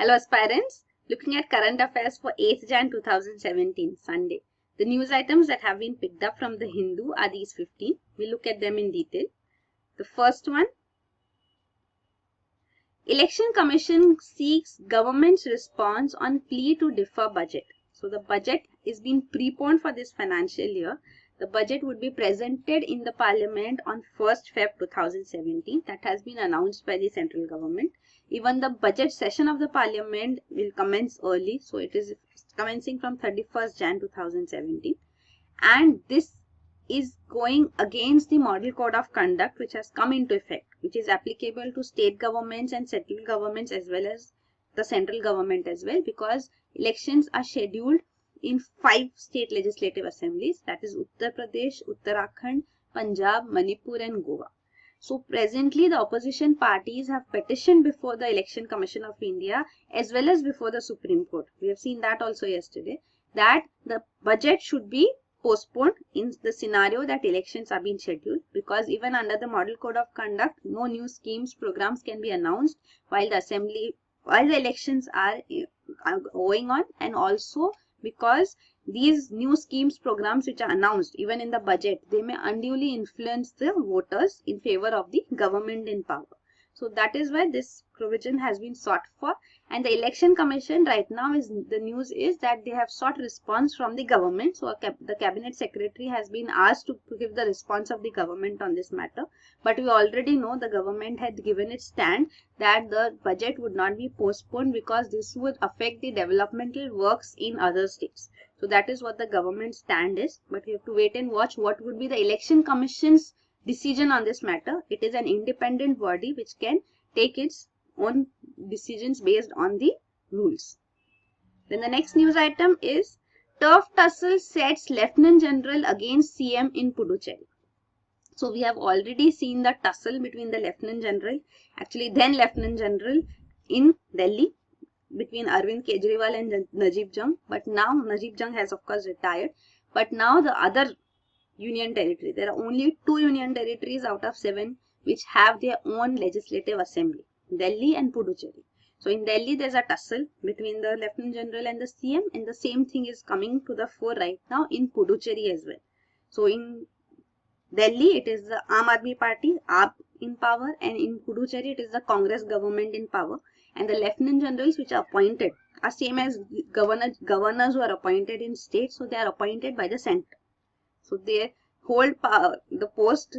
Hello aspirants, looking at current affairs for 8th Jan 2017, Sunday. The news items that have been picked up from the Hindu are these 15. We'll look at them in detail. The first one, Election Commission seeks government's response on plea to defer budget. So the budget is being preponed for this financial year. The budget would be presented in the parliament on 1st Feb 2017. That has been announced by the central government. Even the budget session of the parliament will commence early. So it is commencing from 31st Jan 2017. And this is going against the Model Code of Conduct which has come into effect, which is applicable to state governments and central governments as well as the central government as well, because elections are scheduled in 5 state legislative assemblies, that is Uttar Pradesh, Uttarakhand, Punjab, Manipur and Goa. So presently the opposition parties have petitioned before the Election Commission of India as well as before the Supreme Court. We have seen that also yesterday, that the budget should be postponed in the scenario that elections are being scheduled, because even under the Model Code of Conduct, no new schemes, programs can be announced while the elections are going on, and also because these new schemes, programs which are announced even in the budget, they may unduly influence the voters in favor of the government in power. So that is why this provision has been sought for, and the Election Commission right now the news is that they have sought response from the government. So the Cabinet Secretary has been asked to give the response of the government on this matter. But we already know the government had given its stand that the budget would not be postponed because this would affect the developmental works in other states. So that is what the government stand is. But we have to wait and watch what would be the Election Commission's decision on this matter. It is an independent body which can take its own decisions based on the rules. Then the next news item is turf tussle sets Lieutenant General against CM in Puducherry. So we have already seen the tussle between the Lieutenant General, actually then Lieutenant General in Delhi, between Arvind Kejriwal and Najib Jung. But now Najib Jung has of course retired. But now the other union territory, there are only 2 union territories out of 7 which have their own legislative assembly, Delhi and Puducherry. So in Delhi there is a tussle between the Lieutenant General and the CM, and the same thing is coming to the fore right now in Puducherry as well. So in Delhi it is the Aam Aadmi Party, AAP in power, and in Puducherry it is the Congress government in power, and the Lieutenant Generals which are appointed are same as governors who are appointed in states, so they are appointed by the centre. So they hold power, the post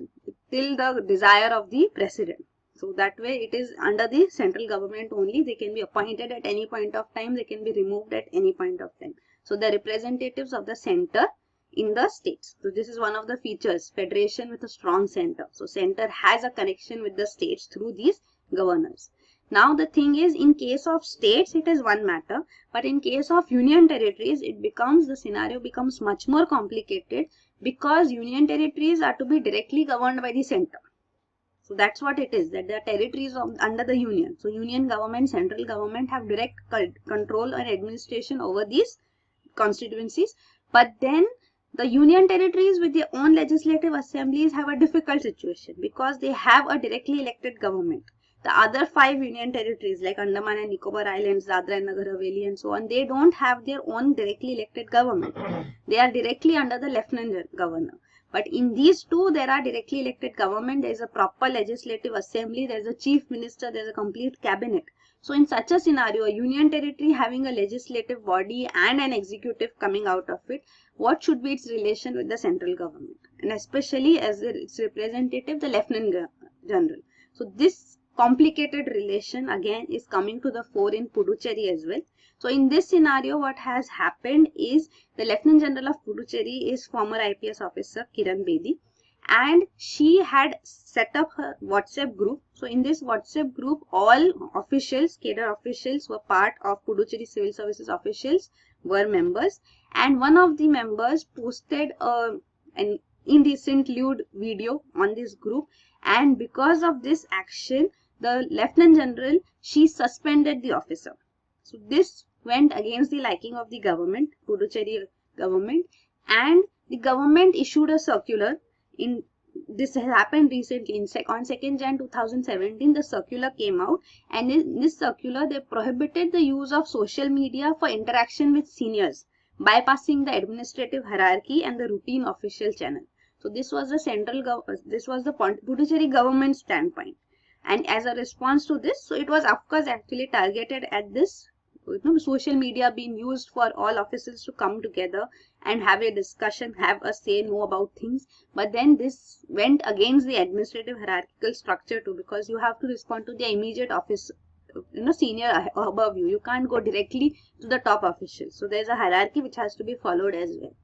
till the desire of the president. So that way it is under the central government only. They can be appointed at any point of time. They can be removed at any point of time. So the representatives of the centre in the states. So this is one of the features, federation with a strong centre. So centre has a connection with the states through these governors. Now the thing is, in case of states it is one matter, but in case of union territories the scenario becomes much more complicated, because union territories are to be directly governed by the centre. So that's what it is, that they are territories under the union. So union government, central government have direct control and administration over these constituencies. But then the union territories with their own legislative assemblies have a difficult situation because they have a directly elected government. The other 5 union territories like Andaman and Nicobar Islands, Dadra and Nagar Haveli and so on, they don't have their own directly elected government. They are directly under the Lieutenant Governor. But in these 2, there are directly elected government, there is a proper legislative assembly, there is a chief minister, there is a complete cabinet. So in such a scenario, a union territory having a legislative body and an executive coming out of it, what should be its relation with the central government? And especially as its representative, the Lieutenant General. So this complicated relation again is coming to the fore in Puducherry as well. So in this scenario, what has happened is the Lieutenant General of Puducherry is former IPS officer Kiran Bedi, and she had set up her WhatsApp group. So in this WhatsApp group, all officials, cadre officials were part of Puducherry Civil Services officials were members, and one of the members posted an indecent lewd video on this group, and because of this action, the Lieutenant General, she suspended the officer. So this went against the liking of the government, Puducherry government, and the government issued a circular in this has happened recently. On 2nd Jan 2017, the circular came out, and in this circular, they prohibited the use of social media for interaction with seniors, bypassing the administrative hierarchy and the routine official channel. So this was the this was the Puducherry government standpoint, and as a response to this, so it was of course actually targeted at this, social media being used for all officers to come together and have a discussion, have a say, know about things. But then this went against the administrative hierarchical structure too, because you have to respond to the immediate office, senior above you. You can't go directly to the top official. So there's a hierarchy which has to be followed as well.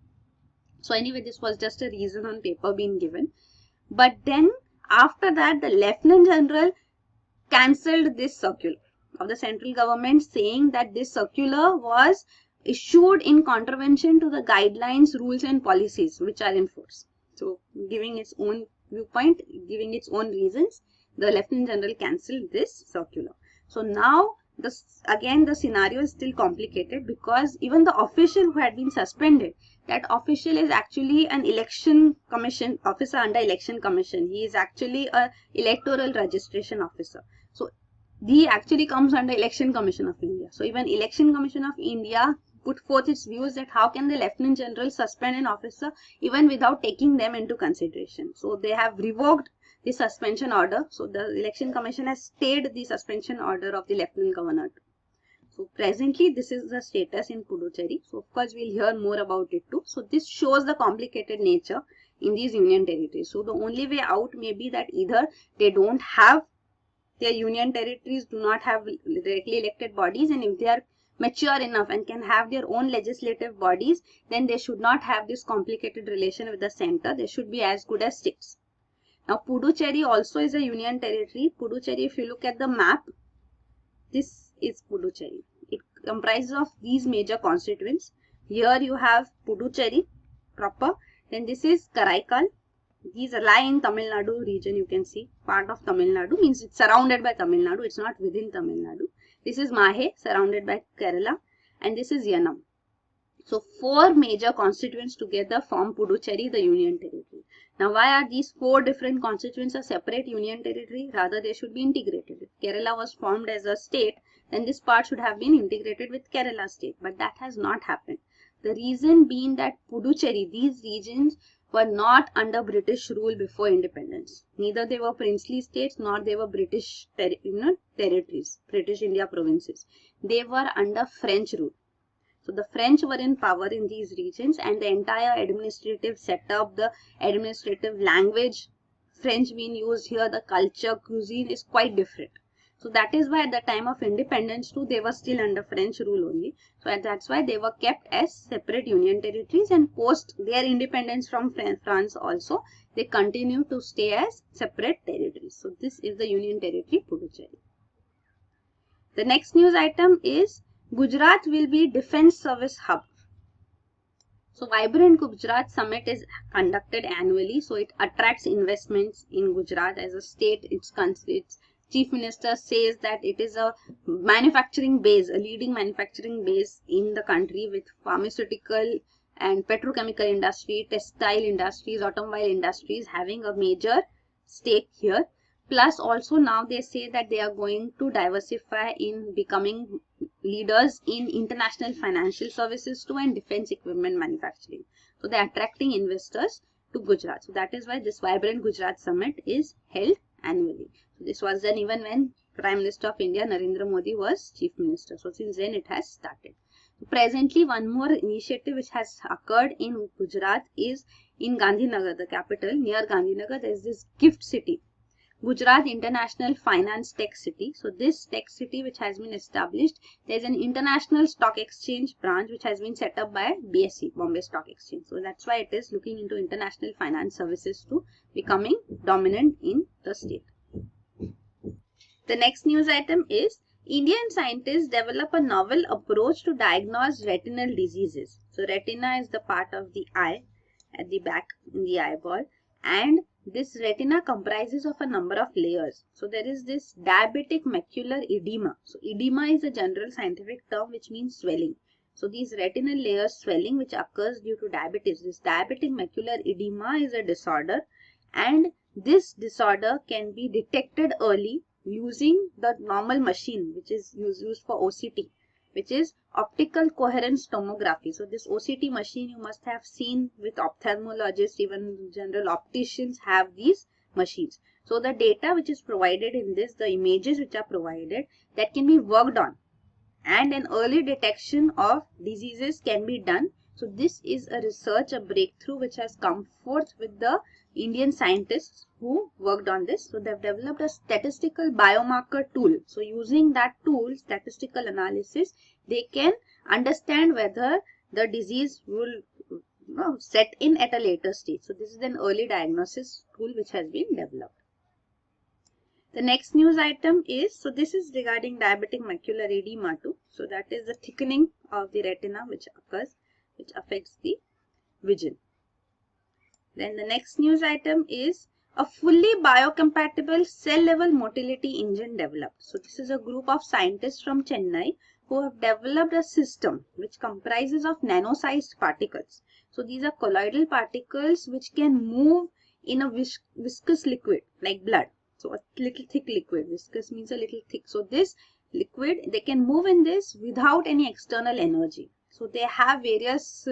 So anyway, this was just a reason on paper being given. But then after that, the Lieutenant General cancelled this circular of the central government, saying that this circular was issued in contravention to the guidelines, rules and policies which are in force. So giving its own viewpoint, giving its own reasons, the Lieutenant General cancelled this circular. So now again the scenario is still complicated, because even the official who had been suspended, that official is actually an election commission officer under election commission. He is actually a electoral registration officer. So he actually comes under Election Commission of India. So even Election Commission of India put forth its views that how can the Lieutenant General suspend an officer even without taking them into consideration. So they have revoked the suspension order. So the Election Commission has stayed the suspension order of the Lieutenant Governor. So presently this is the status in Puducherry. So of course we'll hear more about it too. So this shows the complicated nature in these union territories. So the only way out may be that either they don't have, their union territories do not have directly elected bodies, and if they are mature enough and can have their own legislative bodies, then they should not have this complicated relation with the center. They should be as good as states. Now Puducherry also is a union territory. Puducherry, if you look at the map, this is Puducherry. It comprises of these major constituents. Here you have Puducherry proper. Then this is Karaikal. These lie in Tamil Nadu region, you can see. Part of Tamil Nadu, means it's surrounded by Tamil Nadu. It's not within Tamil Nadu. This is Mahe, surrounded by Kerala. And this is Yanam. So 4 major constituents together form Puducherry, the union territory. Now why are these 4 different constituents a separate union territory? Rather they should be integrated. If Kerala was formed as a state, then this part should have been integrated with Kerala state. But that has not happened. The reason being that Puducherry, these regions were not under British rule before independence. Neither they were princely states nor they were British territories, British India provinces. They were under French rule. So the French were in power in these regions, and the entire administrative setup, the administrative language, French being used here, the culture, cuisine is quite different. So that is why at the time of independence too, they were still under French rule only. So that's why they were kept as separate union territories, and post their independence from France also, they continue to stay as separate territories. So this is the union territory Puducherry. The next news item is Gujarat will be Defence Service Hub. So Vibrant Gujarat Summit is conducted annually. So it attracts investments in Gujarat as a state. Its Chief Minister says that it is a manufacturing base, a leading manufacturing base in the country, with pharmaceutical and petrochemical industry, textile industries, automobile industries having a major stake here. Plus also now they say that they are going to diversify in becoming leaders in international financial services too, and defense equipment manufacturing. So they are attracting investors to Gujarat. So that is why this Vibrant Gujarat Summit is held annually. So this was done even when Prime Minister of India Narendra Modi was Chief Minister. So since then it has started. So presently one more initiative which has occurred in Gujarat is in Gandhinagar, the capital. Near Gandhinagar there is this GIFT City, Gujarat International Finance Tech City. So this tech city which has been established, there is an international stock exchange branch which has been set up by BSE, Bombay Stock Exchange. So that's why it is looking into international finance services to becoming dominant in the state. The next news item is Indian scientists develop a novel approach to diagnose retinal diseases. So retina is the part of the eye at the back in the eyeball, and this retina comprises of a number of layers. So there is this diabetic macular edema. So edema is a general scientific term which means swelling. So these retinal layers swelling which occurs due to diabetes, this diabetic macular edema is a disorder, and this disorder can be detected early using the normal machine which is used for OCT, which is optical coherence tomography. So this OCT machine you must have seen with ophthalmologists, even general opticians have these machines. So the data which is provided in this, the images which are provided, that can be worked on and an early detection of diseases can be done. So this is a research, a breakthrough which has come forth with the Indian scientists who worked on this. So they have developed a statistical biomarker tool. So using that tool, statistical analysis, they can understand whether the disease will set in at a later stage. So this is an early diagnosis tool which has been developed. The next news item is, so this is regarding diabetic macular edema too. So that is the thickening of the retina which occurs, which affects the vision. Then the next news item is a fully biocompatible cell level motility engine developed. So this is a group of scientists from Chennai who have developed a system which comprises of nano-sized particles. So these are colloidal particles which can move in a viscous liquid like blood. So a little thick liquid, viscous means a little thick. So this liquid, they can move in this without any external energy. So they have various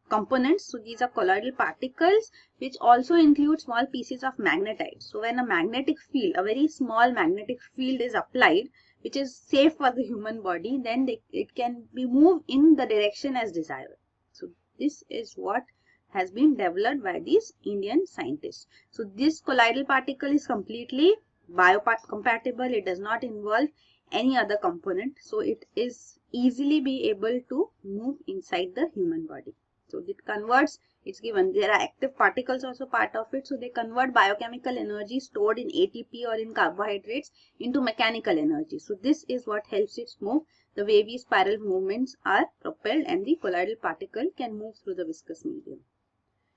components. So these are colloidal particles which also include small pieces of magnetite. So when a magnetic field, a very small magnetic field is applied, which is safe for the human body, then it can be moved in the direction as desired. So this is what has been developed by these Indian scientists. So this colloidal particle is completely biocompatible. It does not involve any other component. So it is easily be able to move inside the human body. So it converts, it's given, there are active particles also part of it. So they convert biochemical energy stored in ATP or in carbohydrates into mechanical energy. So this is what helps it move. The wavy spiral movements are propelled and the colloidal particle can move through the viscous medium.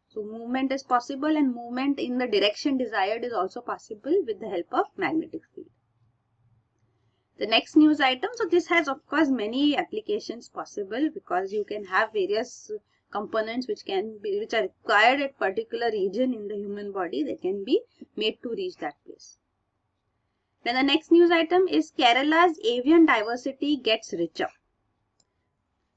So movement is possible and movement in the direction desired is also possible with the help of magnetic field. The next news item, so this has of course many applications possible because you can have various components which are required at particular region in the human body. They can be made to reach that place. Then the next news item is Kerala's avian diversity gets richer.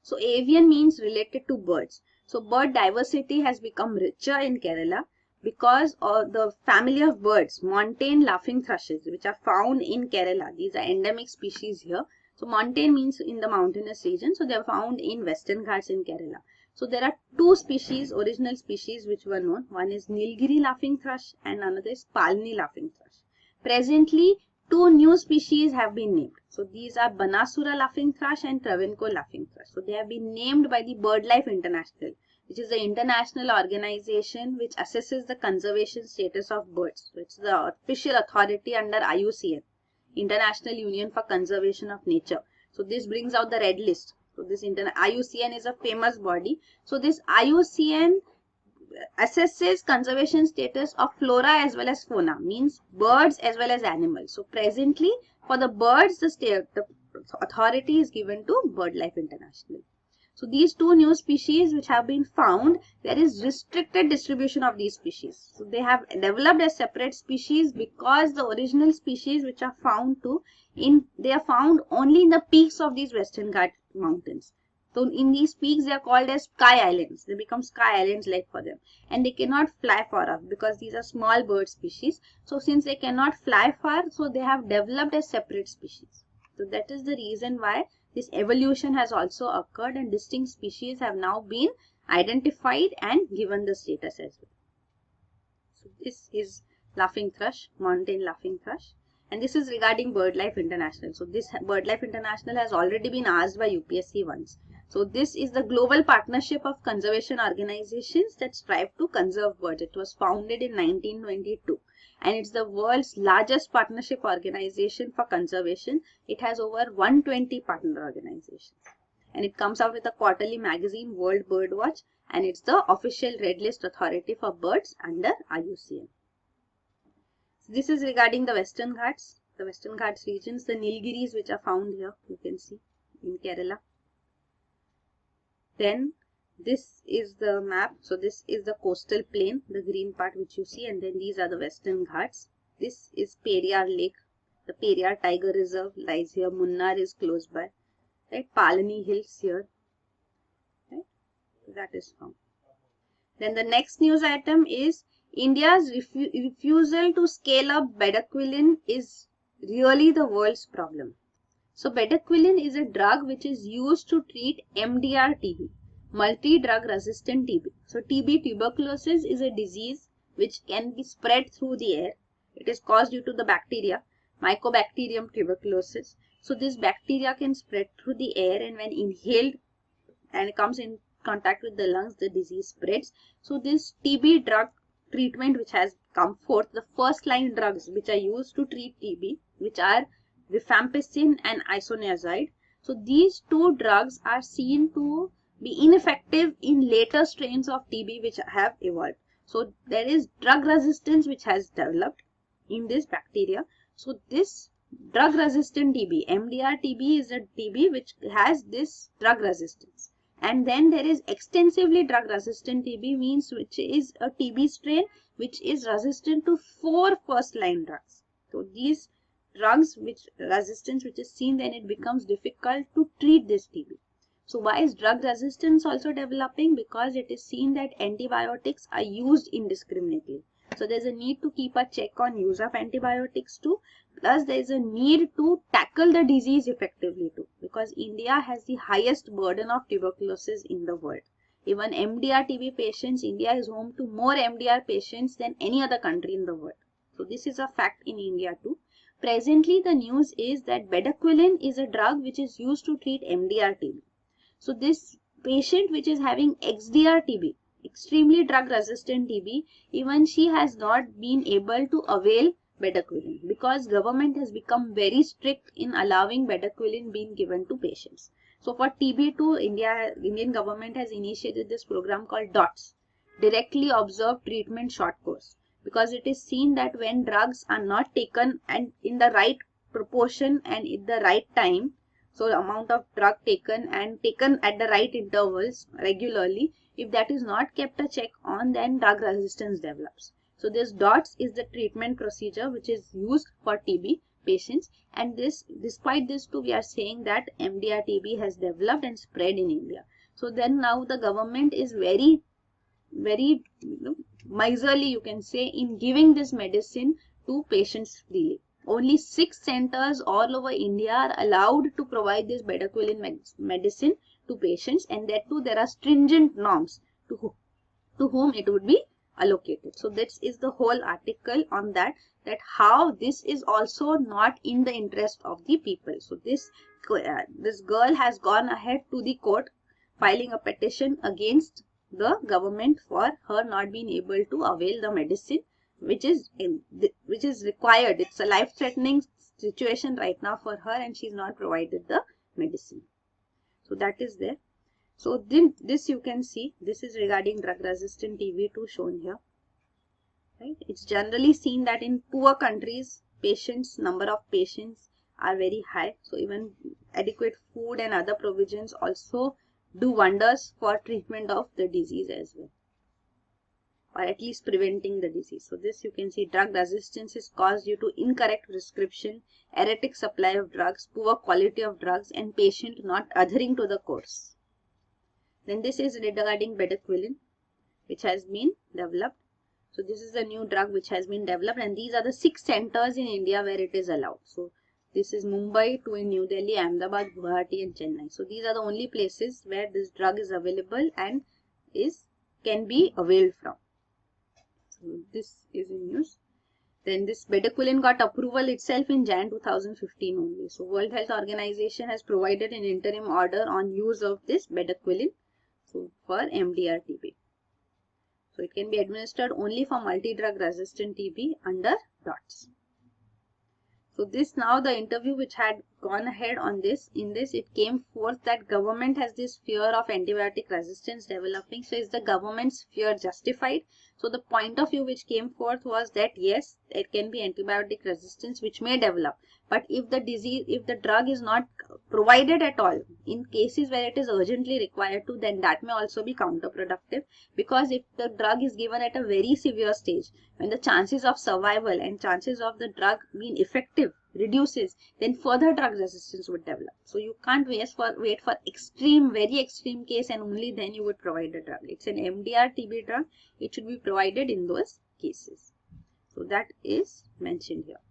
So avian means related to birds. So bird diversity has become richer in Kerala because of the family of birds, montane laughing thrushes, which are found in Kerala. These are endemic species here. So montane means in the mountainous region. So they are found in Western Ghats in Kerala. So there are two species, original species which were known. One is Nilgiri laughing thrush and another is Palni laughing thrush. Presently, two new species have been named. So these are Banasura laughing thrush and Travancore laughing thrush. So they have been named by the BirdLife International, which is the international organization which assesses the conservation status of birds. So it's the official authority under IUCN, International Union for Conservation of Nature. So this brings out the red list. So this IUCN is a famous body. So this IUCN assesses conservation status of flora as well as fauna, means birds as well as animals. So presently for the birds, the authority is given to BirdLife International. So these two new species which have been found, there is restricted distribution of these species. So they have developed as separate species because the original species which are found they are found only in the peaks of these Western Ghats mountains. So in these peaks they are called as sky islands. They become sky islands like for them. And they cannot fly far off because these are small bird species. So since they cannot fly far, so they have developed as separate species. So that is the reason why this evolution has also occurred and distinct species have now been identified and given the status as well. So this is laughing thrush, mountain laughing thrush. And this is regarding BirdLife International. So this BirdLife International has already been asked by UPSC once. So this is the global partnership of conservation organizations that strive to conserve birds. It was founded in 1922 and it's the world's largest partnership organization for conservation. It has over 120 partner organizations. And it comes out with a quarterly magazine, World Birdwatch, and it's the official red list authority for birds under IUCN. So this is regarding the Western Ghats regions, the Nilgiris which are found here, you can see in Kerala. Then This is the map. So this is the coastal plain, the green part which you see, and then these are the Western Ghats. This is Periyar Lake. The Periyar Tiger Reserve lies here. Munnar is close by. Right? Palani Hills here. Right? That is found. Then the next news item is India's refusal to scale up bedaquiline is really the world's problem. So bedaquiline is a drug which is used to treat MDR-TB, multi-drug resistant TB. So TB, tuberculosis, is a disease which can be spread through the air. It is caused due to the bacteria, Mycobacterium tuberculosis. So this bacteria can spread through the air, and when inhaled and it comes in contact with the lungs, the disease spreads. So this TB drug treatment which has come forth, the first line drugs which are used to treat TB, which are rifampicin and isoniazid. So these two drugs are seen to be ineffective in later strains of TB which have evolved. So there is drug resistance which has developed in this bacteria. So this drug resistant TB, MDR TB, is a TB which has this drug resistance. And then there is extensively drug resistant TB, means which is a TB strain which is resistant to 4 first line drugs. So these drugs which resistance which is seen, then it becomes difficult to treat this TB. So why is drug resistance also developing? Because it is seen that antibiotics are used indiscriminately. So there is a need to keep a check on use of antibiotics too. Plus there is a need to tackle the disease effectively too, because India has the highest burden of tuberculosis in the world. Even MDR TB patients, India is home to more MDR patients than any other country in the world. So this is a fact in India too. Presently the news is that bedaquiline is a drug which is used to treat MDR TB. So this patient which is having XDR TB, extremely drug resistant TB, even she has not been able to avail bedaquiline because government has become very strict in allowing bedaquiline being given to patients. So for TB too, Indian government has initiated this program called DOTS, Directly Observed Treatment Short Course, because it is seen that when drugs are not taken and in the right proportion and in the right time, so the amount of drug taken and taken at the right intervals regularly, if that is not kept a check on, then drug resistance develops. So this DOTS is the treatment procedure which is used for TB patients, and this, despite this too, we are saying that MDR TB has developed and spread in India. So then now the government is very miserly, you can say, in giving this medicine to patients freely. Only 6 centers all over India are allowed to provide this bedaquiline medicine to patients, and that too there are stringent norms to whom it would be allocated. So this is the whole article on that how this is also not in the interest of the people. So this girl has gone ahead to the court filing a petition against the government for her not being able to avail the medicine which is required. It's a life-threatening situation right now for her, and she's not provided the medicine. So that is there. So then this you can see, this is regarding drug-resistant TB too shown here. Right? It's generally seen that in poor countries, number of patients are very high. So even adequate food and other provisions also do wonders for treatment of the disease as well, or at least preventing the disease. So this you can see, drug resistance is caused due to incorrect prescription, erratic supply of drugs, poor quality of drugs, and patient not adhering to the course. Then this is regarding bedaquiline, which has been developed. So this is a new drug which has been developed, and these are the 6 centers in India where it is allowed. So this is Mumbai, 2 in New Delhi, Ahmedabad, Guwahati, and Chennai. So these are the only places where this drug is available and can be availed from. So this is in news. Then this bedaquiline got approval itself in Jan 2015 only. So World Health Organization has provided an interim order on use of this bedaquiline for MDR TB. So it can be administered only for multi-drug resistant TB under DOTS. So this now the interview which had gone ahead on this, in this it came forth that government has this fear of antibiotic resistance developing. So is the government's fear justified? So the point of view which came forth was that yes, it can be antibiotic resistance which may develop, But if the drug is not provided at all, in cases where it is urgently required to, then that may also be counterproductive, because if the drug is given at a very severe stage, when the chances of survival and chances of the drug being effective reduces, then further drug resistance would develop. So you can't wait for very extreme case and only then you would provide the drug. It's an MDR TB drug. It should be provided in those cases. So that is mentioned here.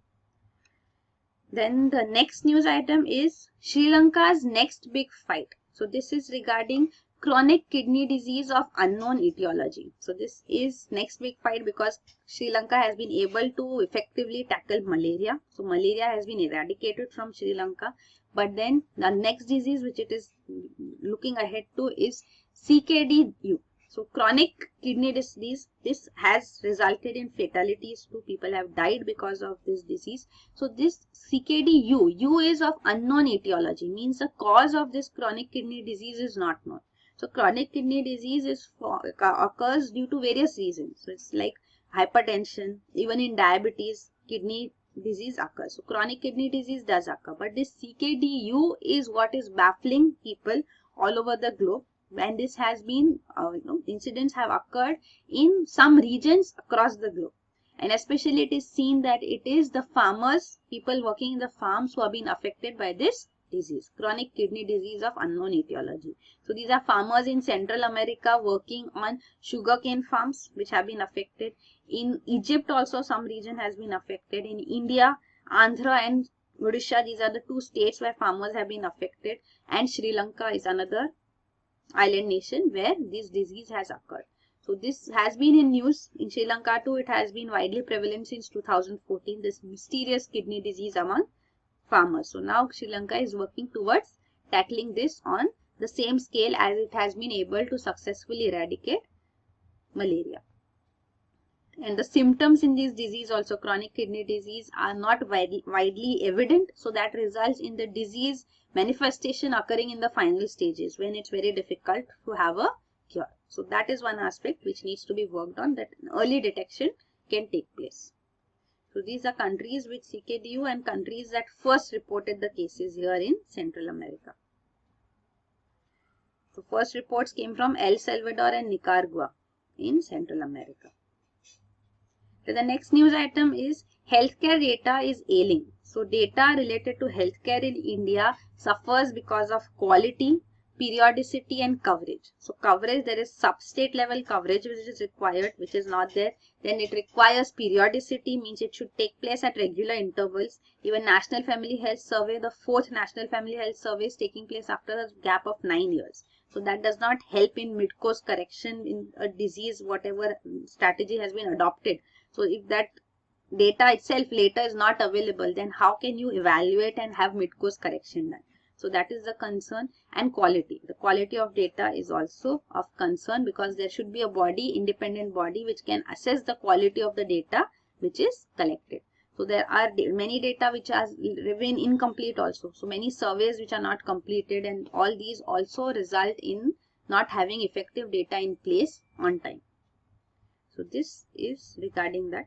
Then the next news item is Sri Lanka's next big fight. So this is regarding chronic kidney disease of unknown etiology. So this is next big fight because Sri Lanka has been able to effectively tackle malaria. So malaria has been eradicated from Sri Lanka. But then the next disease which it is looking ahead to is CKD-U. So chronic kidney disease, this has resulted in fatalities too. People have died because of this disease. So this CKD-U, U is of unknown etiology, means the cause of this chronic kidney disease is not known. So chronic kidney disease occurs due to various reasons. So it's like hypertension, even in diabetes, kidney disease occurs. So chronic kidney disease does occur. But this CKD-U is what is baffling people all over the globe. And this has been, incidents have occurred in some regions across the globe. And especially it is seen that it is the farmers, people working in the farms who have been affected by this disease, chronic kidney disease of unknown etiology. So these are farmers in Central America working on sugarcane farms which have been affected. In Egypt also some region has been affected. In India, Andhra and Odisha, these are the two states where farmers have been affected. And Sri Lanka is another island nation where this disease has occurred. So this has been in news. In Sri Lanka too, it has been widely prevalent since 2014, this mysterious kidney disease among farmers. So now Sri Lanka is working towards tackling this on the same scale as it has been able to successfully eradicate malaria. And the symptoms in this disease, also chronic kidney disease, are not widely evident. So that results in the disease manifestation occurring in the final stages when it's very difficult to have a cure. So that is one aspect which needs to be worked on, that early detection can take place. So these are countries with CKD-U and countries that first reported the cases here in Central America. So first reports came from El Salvador and Nicaragua in Central America. So the next news item is healthcare data is ailing. So data related to healthcare in India suffers because of quality, periodicity and coverage. So coverage, there is sub-state level coverage which is required, which is not there. Then it requires periodicity, means it should take place at regular intervals. Even National Family Health Survey, the 4th National Family Health Survey is taking place after a gap of 9 years. So that does not help in mid-course correction in a disease, whatever strategy has been adopted. So if that data itself later is not available, then how can you evaluate and have mid-course correction done? So that is the concern. And quality. The quality of data is also of concern because there should be a body, independent body, which can assess the quality of the data which is collected. So there are many data which are remain incomplete also. So many surveys which are not completed, and all these also result in not having effective data in place on time. So this is regarding that.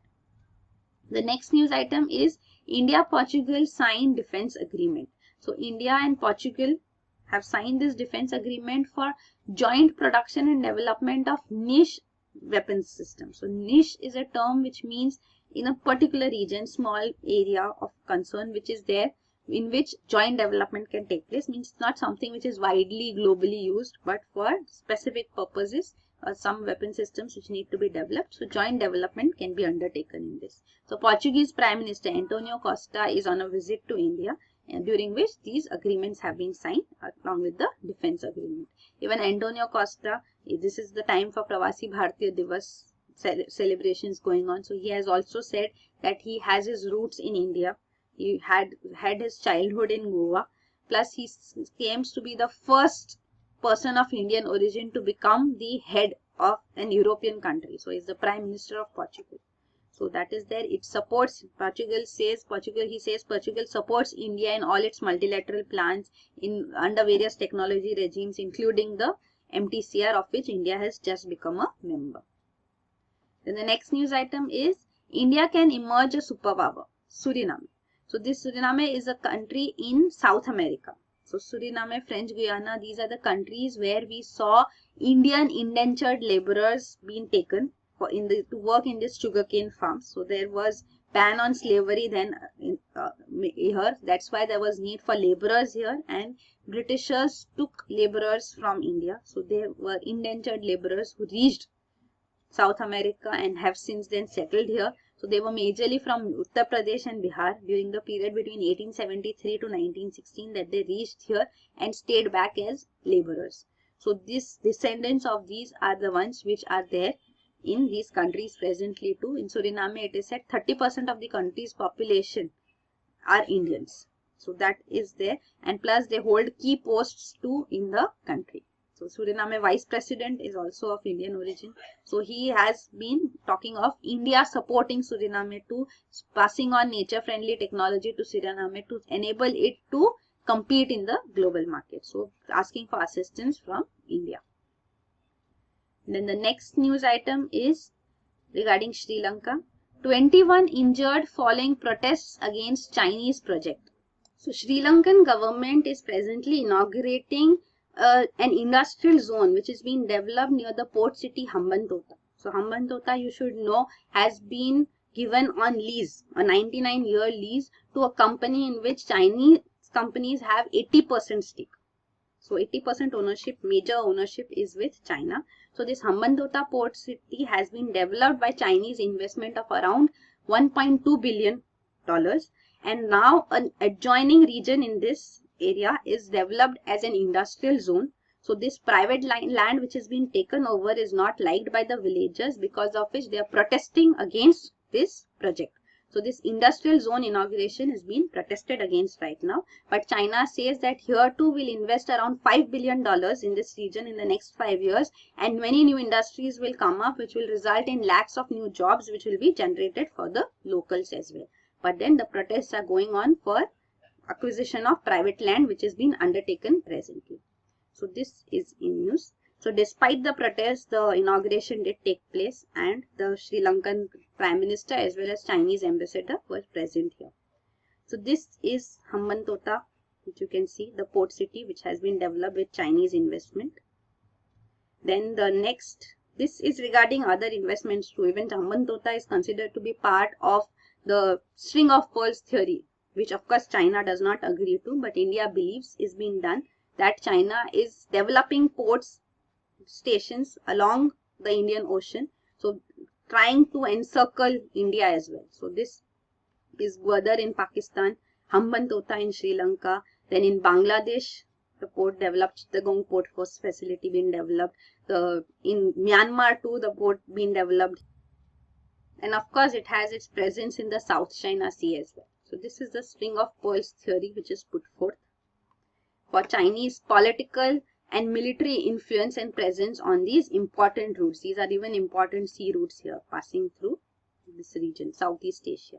The next news item is India-Portugal signed defense agreement. So India and Portugal have signed this defense agreement for joint production and development of niche weapons systems. So niche is a term which means in a particular region, small area of concern which is there, in which joint development can take place. Means it's not something which is widely globally used, but for specific purposes, some weapon systems which need to be developed. So joint development can be undertaken in this. So Portuguese Prime Minister Antonio Costa is on a visit to India, and during which these agreements have been signed along with the defense agreement. Even Antonio Costa, this is the time for Pravasi Bharatiya Divas celebrations going on. So he has also said that he has his roots in India. He had his childhood in Goa. Plus he claims to be the first person of Indian origin to become the head of an European country. So he is the Prime Minister of Portugal. So that is there. It supports Portugal supports India in all its multilateral plans under various technology regimes, including the MTCR, of which India has just become a member. Then the next news item is India can emerge a superpower, Suriname. So this Suriname is a country in South America. So Suriname, French Guiana, these are the countries where we saw Indian indentured laborers being taken for to work in this sugarcane farms. So there was ban on slavery then here. That's why there was need for laborers here, and Britishers took laborers from India. So there were indentured laborers who reached South America and have since then settled here. So they were majorly from Uttar Pradesh and Bihar during the period between 1873 to 1916 that they reached here and stayed back as laborers. So these descendants of these are the ones which are there in these countries presently too. In Suriname, it is said 30% of the country's population are Indians. So that is there, and plus they hold key posts too in the country. So Suriname Vice President is also of Indian origin. So he has been talking of India supporting Suriname to passing on nature friendly technology to Suriname to enable it to compete in the global market. So asking for assistance from India. Then the next news item is regarding Sri Lanka. 21 injured following protests against Chinese project. So Sri Lankan government is presently inaugurating an industrial zone which is being developed near the port city Hambantota. So Hambantota, you should know, has been given on lease, a 99-year lease to a company in which Chinese companies have 80% stake. So 80% ownership, major ownership is with China. So this Hambantota port city has been developed by Chinese investment of around $1.2 billion. And now an adjoining region in this area is developed as an industrial zone. So this private land which has been taken over is not liked by the villagers, because of which they are protesting against this project. So this industrial zone inauguration has been protested against right now. But China says that here too will invest around $5 billion in this region in the next 5 years. And many new industries will come up which will result in lakhs of new jobs which will be generated for the locals as well. But then the protests are going on for acquisition of private land which is being undertaken presently. So this is in news. So despite the protests, the inauguration did take place and the Sri Lankan Prime Minister as well as Chinese ambassador were present here. So this is Hambantota, which you can see, the port city which has been developed with Chinese investment. Then the next, this is regarding other investments too. Even Hambantota is considered to be part of the string of pearls theory, which of course China does not agree to, but India believes is being done, that China is developing ports stations along the Indian Ocean, so trying to encircle India as well. So this is Gwadar in Pakistan, Hambantota in Sri Lanka, then in Bangladesh the port developed, the Gong port facility being developed, in Myanmar too the port being developed, and of course it has its presence in the South China Sea as well. So this is the string of pearls theory which is put forth for Chinese political and military influence and presence on these important routes. These are even important sea routes here passing through this region, Southeast Asia.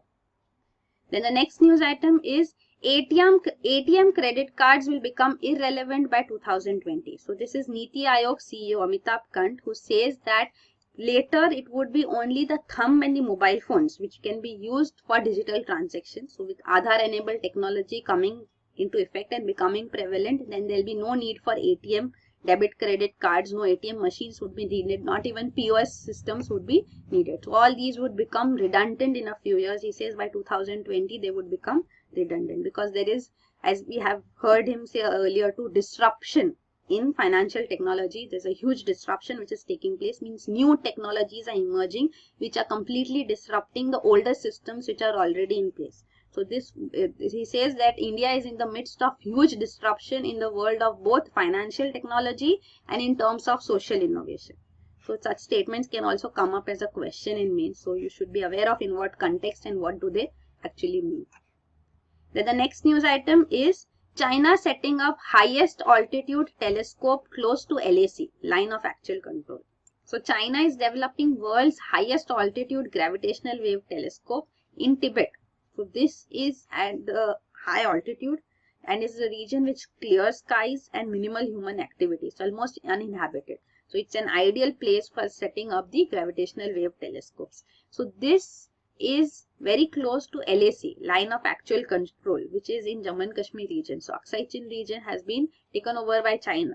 Then the next news item is ATM credit cards will become irrelevant by 2020. So this is Niti Aayog CEO Amitabh Kant who says that later it would be only the thumb and the mobile phones which can be used for digital transactions. So with Aadhaar enabled technology coming into effect and becoming prevalent, then there will be no need for ATM, debit credit cards, no ATM machines would be needed, not even POS systems would be needed. So all these would become redundant in a few years. He says by 2020 they would become redundant, because there is, as we have heard him say earlier, to disruption in financial technology. There's a huge disruption which is taking place, means new technologies are emerging which are completely disrupting the older systems which are already in place. So this, he says that India is in the midst of huge disruption in the world of both financial technology and in terms of social innovation. So such statements can also come up as a question in mains. So you should be aware of in what context and what do they actually mean. Then the next news item is China setting up highest altitude telescope close to LAC, line of actual control. So China is developing world's highest altitude gravitational wave telescope in Tibet. So this is at the high altitude and is a region which clear skies and minimal human activity. It's almost uninhabited. So it's an ideal place for setting up the gravitational wave telescopes. So this is very close to LAC, line of actual control, which is in Jammu and Kashmir region. So Aksai Chin region has been taken over by China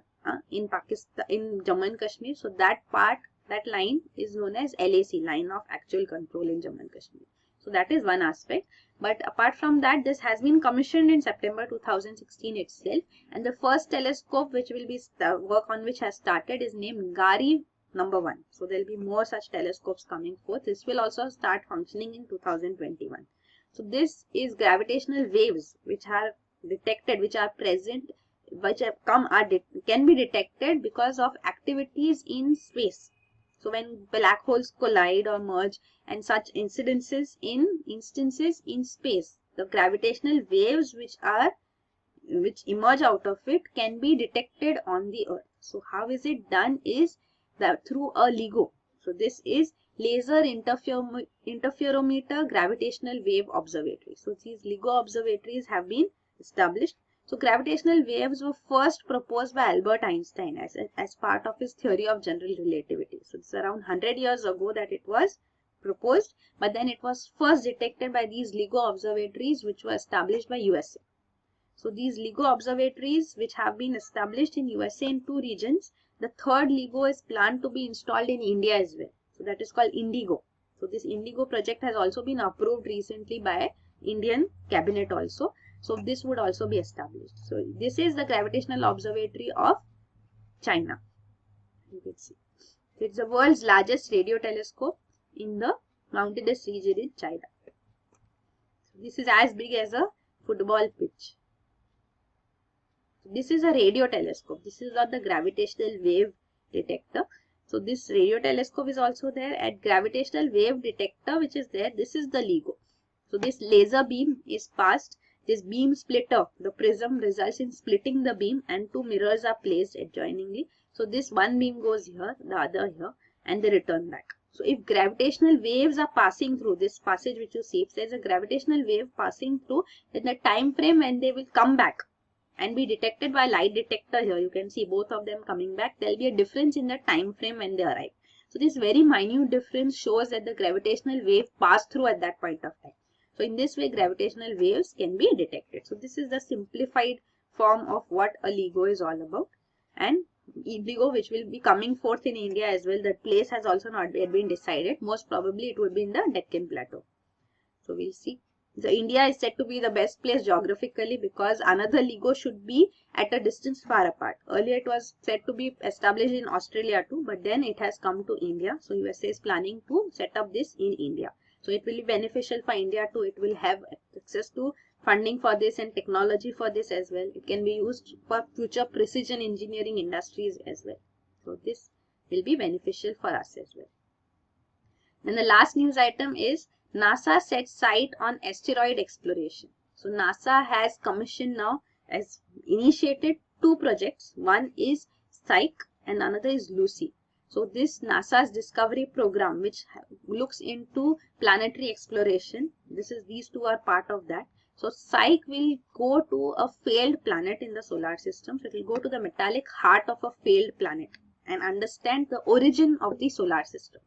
in Pakistan, in Jammu and Kashmir. So that part, that line is known as LAC, line of actual control in Jammu and Kashmir. So that is one aspect. But apart from that, this has been commissioned in September 2016 itself. And the first telescope which will be work on which has started is named GARI number 1. So there will be more such telescopes coming forth. This will also start functioning in 2021. So this is gravitational waves which are detected, which are present, which have can be detected because of activities in space. So when black holes collide or merge and such instances in space, the gravitational waves which emerge out of it can be detected on the Earth. So how is it done is that through a LIGO. So this is Laser Interferometer Gravitational Wave Observatory. So these LIGO observatories have been established. So gravitational waves were first proposed by Albert Einstein as part of his theory of general relativity. So it's around 100 years ago that it was proposed, but then it was first detected by these LIGO observatories which were established by USA. So these LIGO observatories which have been established in USA in 2 regions, the third LIGO is planned to be installed in India as well. So that is called INDIGO. So this INDIGO project has also been approved recently by Indian cabinet also. So this would also be established. So this is the gravitational observatory of China. You can see. So it's the world's largest radio telescope in the mountainous region in China. So this is as big as a football pitch. So this is a radio telescope. This is not the gravitational wave detector. So this radio telescope is also there. At gravitational wave detector which is there, this is the LIGO. So this laser beam is passed. This beam splitter, the prism, results in splitting the beam and 2 mirrors are placed adjoiningly. So this one beam goes here, the other here, and they return back. So if gravitational waves are passing through this passage which you see, if there is a gravitational wave passing through, then the time frame when they will come back and be detected by light detector here, you can see both of them coming back, there will be a difference in the time frame when they arrive. So this very minute difference shows that the gravitational wave passed through at that point of time. So in this way, gravitational waves can be detected. So this is the simplified form of what a LIGO is all about. And LIGO, which will be coming forth in India as well, the place has also not yet been decided. Most probably it would be in the Deccan Plateau. So we'll see. So India is said to be the best place geographically because another LIGO should be at a distance far apart. Earlier it was said to be established in Australia too, but then it has come to India. So USA is planning to set up this in India. So it will be beneficial for India too. It will have access to funding for this and technology for this as well. It can be used for future precision engineering industries as well. So this will be beneficial for us as well. Then the last news item is NASA sets sight on asteroid exploration. So NASA has commissioned now, has initiated 2 projects. One is Psyche and another is Lucy. So this NASA's Discovery program, which looks into planetary exploration, these 2 are part of that. So Psyche will go to a failed planet in the solar system. So it will go to the metallic heart of a failed planet and understand the origin of the solar system.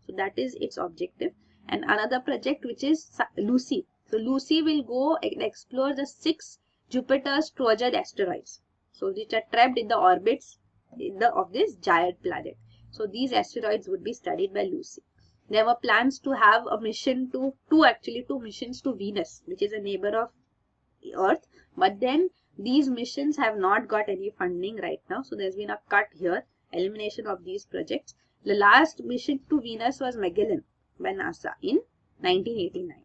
So that is its objective. And another project which is Lucy. So Lucy will go and explore the 6 Jupiter's Trojan asteroids. So which are trapped in the orbits of this giant planet. So these asteroids would be studied by Lucy. There were plans to have a mission to, 2 missions to Venus, which is a neighbor of Earth. But then these missions have not got any funding right now. So there's been a cut here, elimination of these projects. The last mission to Venus was Magellan by NASA in 1989.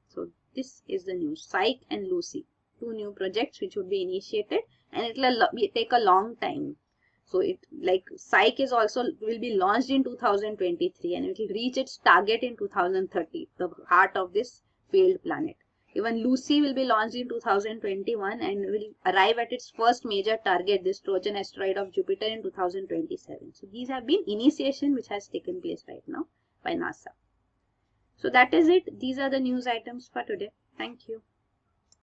So this is the news. Psyche and Lucy, 2 new projects which would be initiated, and it will take a long time. So it, like Psyche is also will be launched in 2023 and it will reach its target in 2030, the heart of this failed planet. Even Lucy will be launched in 2021 and will arrive at its first major target, this Trojan asteroid of Jupiter, in 2027. So these have been initiation which has taken place right now by NASA. So that is it. These are the news items for today. Thank you.